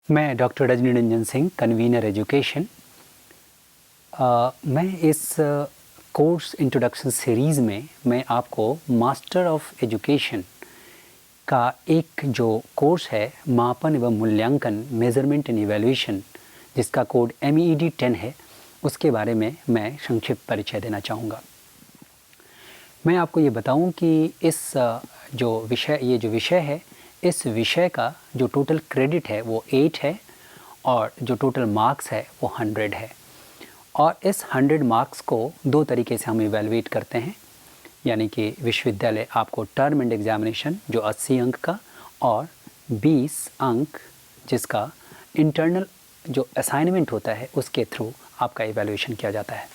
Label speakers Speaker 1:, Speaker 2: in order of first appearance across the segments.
Speaker 1: मैं doctor Rajni Ranjan Singh, convener education. मैं इस कोर्स इंट्रोडक्शन सीरीज़ में मैं आपको मास्टर ऑफ एजुकेशन का एक जो कोर्स है, मापन एवं मूल्यांकन, मेज़रमेंट एंड इवैल्यूएशन, जिसका कोड MEED 10 है, उसके बारे में मैं संक्षिप्त परिचय देना चाहूँगा। मैं आपको ये बताऊं कि इस जो विषय है, इस विषय का जो टोटल क्रेडिट है वो 8 है और जो टोटल मार्क्स है वो 100 है। और इस 100 मार्क्स को दो तरीके से हम इवैल्यूएट करते हैं, यानी कि विश्वविद्यालय आपको टर्म एंड एग्जामिनेशन जो 80 अंक का और 20 अंक जिसका इंटरनल जो असाइनमेंट होता है उसके थ्रू आपका इवैल्यूएशन किया जाता है।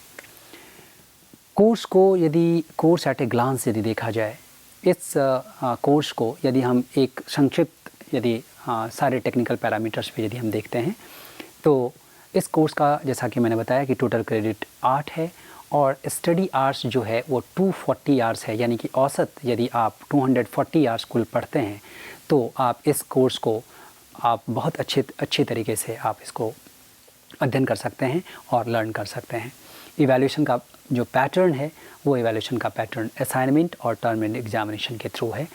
Speaker 1: कोर्स एट ए ग्लांस यदि देखा जाए, इस कोर्स को यदि हम एक संक्षिप्त सारे टेक्निकल पैरामीटर्स पे यदि हम देखते हैं तो इस कोर्स का, जैसा कि मैंने बताया कि टोटल क्रेडिट 8 है और स्टडी आवर्स जो है वो 240 आवर्स है, यानी कि औसत यदि आप 240 आवर्स कुल पढ़ते हैं तो आप इस कोर्स को आप बहुत अच्छे तरीके से आप इसको अध्ययन कर सकते हैं और लर्न कर सकते हैं। इवैल्यूएशन का जो पैटर्न है वो इवैल्यूएशन का पैटर्न असाइनमेंट और टर्म एंड एग्जामिनेशन के थ्रू है।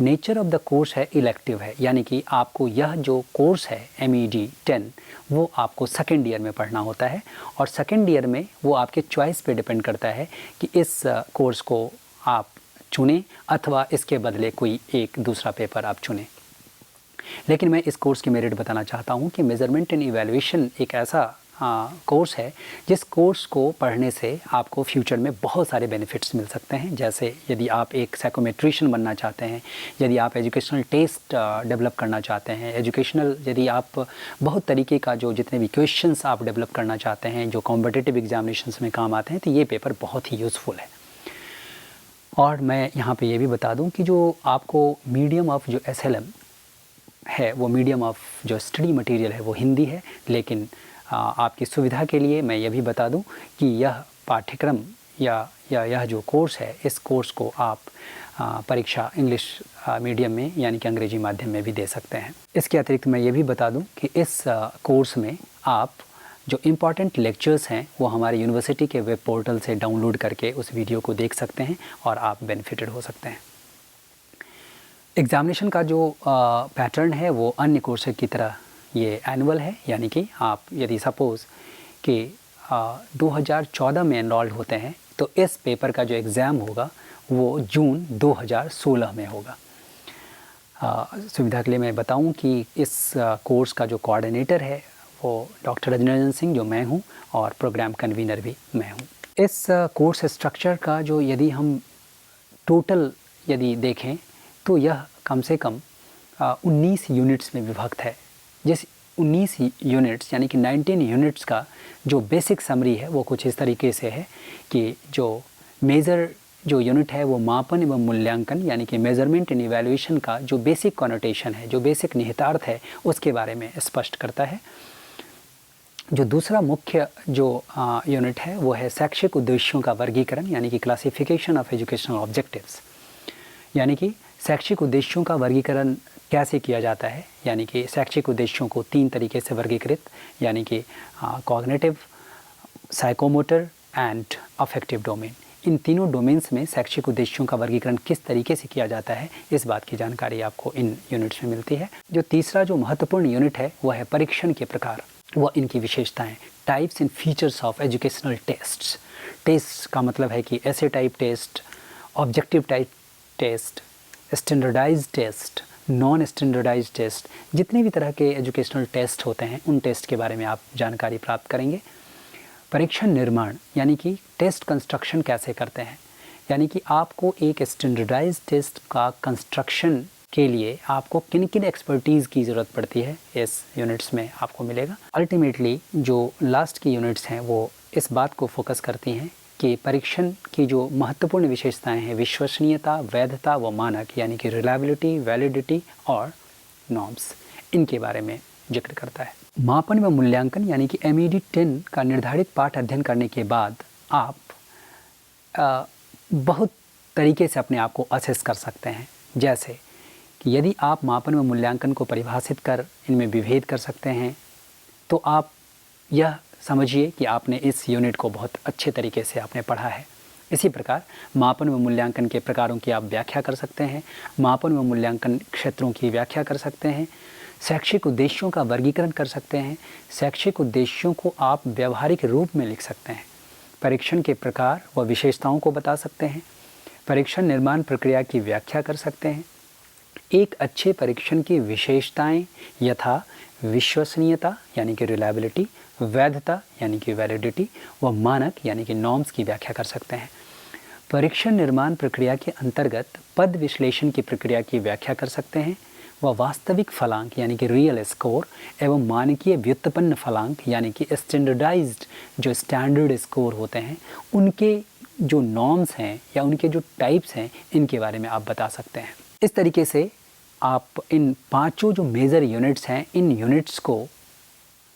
Speaker 1: नेचर ऑफ द कोर्स है इलेक्टिव है, यानी कि आपको यह जो कोर्स है MEED 10 वो आपको सेकेंड ईयर में पढ़ना होता है और सेकेंड ईयर में वो आपके चॉइस पे डिपेंड करता है कि इस कोर्स को आप चुनें अथवा इसके बदले कोई एक दूसरा पेपर आप चुनें। लेकिन मैं इस कोर्स की मेरिट बताना चाहता हूँ कि मेज़रमेंट एंड इवैल्यूएशन एक ऐसा कोर्स है जिस कोर्स को पढ़ने से आपको फ्यूचर में बहुत सारे बेनिफिट्स मिल सकते हैं। जैसे यदि आप एक साइकोमेट्रिशियन बनना चाहते हैं, यदि आप एजुकेशनल टेस्ट डेवलप करना चाहते हैं, यदि आप बहुत तरीके का जो जितने भी क्वेश्चंस आप डेवलप करना चाहते हैं जो कॉम्पिटिटिव एग्जामिनेशंस में काम आते हैं, तो ये पेपर बहुत ही यूज़फुल है। और मैं यहाँ पे ये भी बता दूँ कि जो आपको मीडियम ऑफ जो SLM है, वो मीडियम ऑफ जो स्टडी मटेरियल है वो हिंदी है, लेकिन आपकी सुविधा के लिए मैं ये भी बता दूं कि यह पाठ्यक्रम या यह जो कोर्स है, इस कोर्स को आप परीक्षा इंग्लिश मीडियम में यानी कि अंग्रेजी माध्यम में भी दे सकते हैं। इसके अतिरिक्त मैं ये भी बता दूं कि इस कोर्स में आप जो इम्पॉर्टेंट लेक्चर्स हैं वो हमारे यूनिवर्सिटी के वेब पोर्टल से डाउनलोड करके उस वीडियो को देख सकते हैं और आप बेनिफिटेड हो सकते हैं। एग्ज़ामिनेशन का जो पैटर्न है वो अन्य कोर्स की तरह ये एनुअल है, यानी कि आप यदि सपोज़ कि 2014 में एनरोल्ड होते हैं तो इस पेपर का जो एग्ज़ाम होगा वो जून 2016 में होगा। सुविधा के लिए मैं बताऊं कि इस कोर्स का जो कोऑर्डिनेटर है वो डॉक्टर रजनी रंजन सिंह जो मैं हूं और प्रोग्राम कन्वीनर भी मैं हूं। इस कोर्स स्ट्रक्चर का जो यदि हम टोटल यदि देखें तो यह कम से कम 19 यूनिट्स में विभक्त है। जिस 19 यूनिट्स यानी कि 19 यूनिट्स का जो बेसिक समरी है वो कुछ इस तरीके से है कि जो मेजर जो यूनिट है वो मापन एवं मूल्यांकन यानी कि मेज़रमेंट एंड इवैल्यूएशन का जो बेसिक कॉनोटेशन है, जो बेसिक निहितार्थ है, उसके बारे में स्पष्ट करता है। जो दूसरा मुख्य जो यूनिट है वो है शैक्षिक उद्देश्यों का वर्गीकरण यानी कि क्लासिफिकेशन ऑफ एजुकेशनल ऑब्जेक्टिव्स, यानी कि शैक्षिक उद्देश्यों का वर्गीकरण कैसे किया जाता है, यानी कि शैक्षिक उद्देश्यों को 3 तरीके से वर्गीकृत, यानी कि cognitive, psychomotor and affective domain. इन तीनों डोमेन्स में शैक्षिक उद्देश्यों का वर्गीकरण किस तरीके से किया जाता है, इस बात की जानकारी आपको इन यूनिट्स में मिलती है। जो तीसरा जो महत्वपूर्ण यूनिट है वह है परीक्षण के प्रकार व इनकी विशेषताएं, types and features of educational tests. Test का मतलब है कि ऐसे type test, objective type test, standardised test, non standardised test, जितने भी तरह के एजुकेशनल टेस्ट होते हैं उन टेस्ट के बारे में आप जानकारी प्राप्त करेंगे। परीक्षण निर्माण यानी कि टेस्ट कंस्ट्रक्शन कैसे करते हैं, यानी कि आपको एक स्टैंडर्डाइज्ड टेस्ट का कंस्ट्रक्शन के लिए आपको किन किन एक्सपर्टीज़ की ज़रूरत पड़ती है, इस यूनिट्स में आपको मिलेगा। अल्टीमेटली जो लास्ट की यूनिट्स हैं वो इस बात को फोकस करती हैं कि परीक्षण की जो महत्वपूर्ण विशेषताएं हैं, विश्वसनीयता, वैधता व मानक यानी कि रिलायबिलिटी, वैलिडिटी और नॉर्म्स, इनके बारे में जिक्र करता है। मापन व मूल्यांकन यानी कि MEED 10 का निर्धारित पाठ अध्ययन करने के बाद आप बहुत तरीके से अपने आप को असेस कर सकते हैं। जैसे कि यदि आप मापन व मूल्यांकन को परिभाषित कर इनमें विभेद कर सकते हैं तो आप यह समझिए कि आपने इस यूनिट को बहुत अच्छे तरीके से आपने पढ़ा है। इसी प्रकार मापन व मूल्यांकन के प्रकारों की आप व्याख्या कर सकते हैं, मापन व मूल्यांकन क्षेत्रों की व्याख्या कर सकते हैं, शैक्षिक उद्देश्यों का वर्गीकरण कर सकते हैं, शैक्षिक उद्देश्यों को आप व्यवहारिक रूप में लिख सकते हैं, परीक्षण के प्रकार व विशेषताओं को बता सकते हैं, परीक्षण निर्माण प्रक्रिया की व्याख्या कर सकते हैं, एक अच्छे परीक्षण की विशेषताएं यथा विश्वसनीयता यानी कि रिलायबिलिटी, वैधता यानी कि वैलिडिटी व मानक यानी कि नॉर्म्स की व्याख्या कर सकते हैं। परीक्षण निर्माण प्रक्रिया के अंतर्गत पद विश्लेषण की प्रक्रिया की व्याख्या कर सकते हैं व वास्तविक फलांक यानी कि रियल स्कोर एवं मानकीय व्युत्पन्न फलांक यानी कि स्टैंडर्डाइज्ड जो स्टैंडर्ड स्कोर होते हैं उनके जो नॉर्म्स हैं या उनके जो टाइप्स हैं इनके बारे में आप बता सकते हैं। इस तरीके से आप इन पांचों जो मेजर यूनिट्स हैं इन यूनिट्स को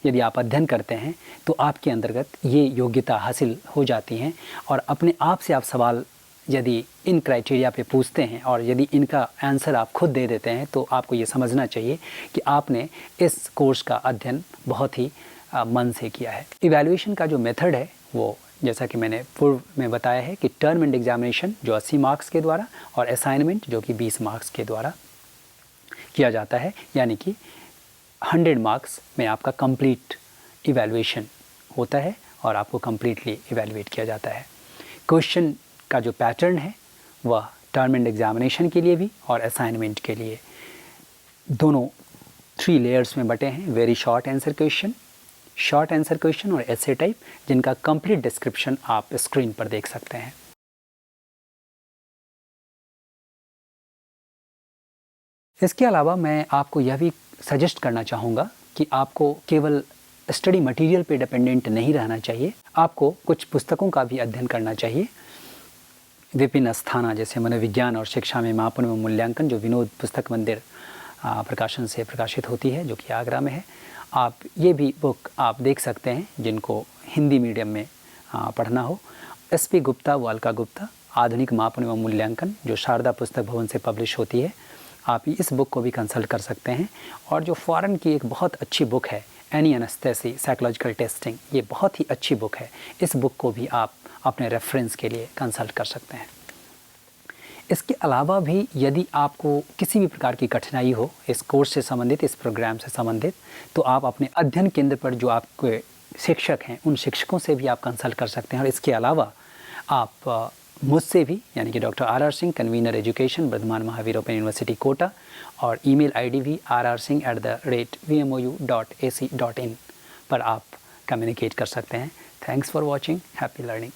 Speaker 1: यदि आप अध्ययन करते हैं तो आपके अंतर्गत ये योग्यता हासिल हो जाती हैं और अपने आप से आप सवाल यदि इन क्राइटेरिया पे पूछते हैं और यदि इनका आंसर आप खुद दे देते हैं तो आपको ये समझना चाहिए कि आपने इस कोर्स का अध्ययन बहुत ही मन से किया है। इवैल्यूएशन का जो मेथड है वो जैसा कि मैंने पूर्व में बताया है कि टर्म एंड एग्जामिनेशन जो 80 मार्क्स के द्वारा और असाइनमेंट जो कि 20 मार्क्स के द्वारा किया जाता है, यानी कि 100 मार्क्स में आपका कंप्लीट इवैल्यूएशन होता है और आपको कंप्लीटली इवैल्यूएट किया जाता है। क्वेश्चन का जो पैटर्न है वह टर्म एंड एग्जामिनेशन के लिए भी और असाइनमेंट के लिए दोनों 3 लेयर्स में बटे हैं। वेरी शॉर्ट आंसर क्वेश्चन और एसे टाइप, जिनका कंप्लीट डिस्क्रिप्शन आप स्क्रीन पर देख सकते हैं। इसके अलावा मैं आपको यह भी सजेस्ट करना चाहूँगा कि आपको केवल स्टडी मटेरियल पे डिपेंडेंट नहीं रहना चाहिए, आपको कुछ पुस्तकों का भी अध्ययन करना चाहिए। विपिन अस्थाना जैसे मनोविज्ञान और शिक्षा में मापन व मूल्यांकन जो विनोद पुस्तक मंदिर प्रकाशन से प्रकाशित होती है जो कि आगरा में है, आप ये भी बुक आप देख सकते हैं जिनको हिंदी मीडियम में पढ़ना हो। SP गुप्ता व अलका गुप्ता आधुनिक मापन व मूल्यांकन जो शारदा पुस्तक भवन से पब्लिश होती है, आप इस बुक को भी कंसल्ट कर सकते हैं। और जो फॉरेन की एक बहुत अच्छी बुक है एनी एनेस्थेसी साइकोलॉजिकल टेस्टिंग, ये बहुत ही अच्छी बुक है, इस बुक को भी आप अपने रेफरेंस के लिए कंसल्ट कर सकते हैं। इसके अलावा भी यदि आपको किसी भी प्रकार की कठिनाई हो इस कोर्स से संबंधित, इस प्रोग्राम से संबंधित, तो आप अपने अध्ययन केंद्र पर जो आपके शिक्षक हैं उन शिक्षकों से भी आप कंसल्ट कर सकते हैं। और इसके अलावा आप मुझसे भी यानी कि doctor RR Singh convener education Vardhaman Mahavir open university Kota और ईमेल ID भी rrsingh@vmou.ac.in पर आप कम्युनिकेट कर सकते हैं। Thanks for watching, happy learning.